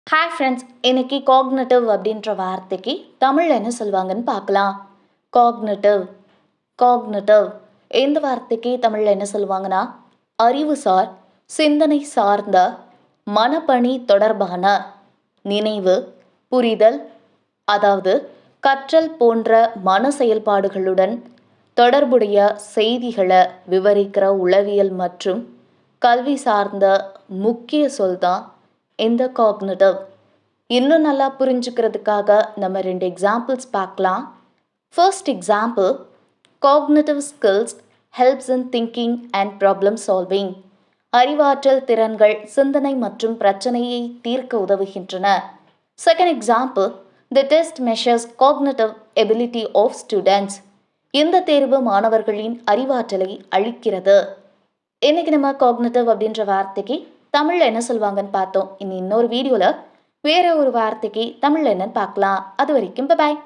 Hi friends, இன்னைக்கு cognitive அப்படின்ற வார்த்தைக்கு தமிழில் என்ன சொல்லுவாங்கன்னு பார்க்கலாம். காக்னிட்டிவ் காக்னிட்டிவ் இந்த வார்த்தைக்கு தமிழில் என்ன சொல்லுவாங்கன்னா, அறிவுசார், சிந்தனை சார்ந்த, மனப்பணி தொடர்பான, நினைவு, புரிதல், அதாவது கற்றல் போன்ற மன செயல்பாடுகளுடன் தொடர்புடைய செய்திகளை விவரிக்கிற உளவியல் மற்றும் கல்வி சார்ந்த முக்கிய சொல் தான் இந்த காக்னிட்டிவ். இன்னும் நல்லா புரிஞ்சுக்கிறதுக்காக நம்ம ரெண்டு எக்ஸாம்பிள்ஸ் பார்க்கலாம். First example, cognitive skills helps in thinking and problem solving. அறிவாற்றல் திறன்கள் சிந்தனை மற்றும் பிரச்சனையை தீர்க்க உதவுகின்றன. Second example, the test measures cognitive ability of students. இந்த தேர்வு மாணவர்களின் அறிவாற்றலை அளிக்கிறது. இன்னைக்கு நம்ம காக்னிட்டிவ் அப்படின்ற வார்த்தைக்கு தமிழில் என்ன சொல்லுவாங்கன்னு பார்த்தோம். இன்னொரு வீடியோவில் வேற ஒரு வார்த்தைக்கு தமிழில் என்னன்னு பார்க்கலாம். அது வரைக்கும் பாய்.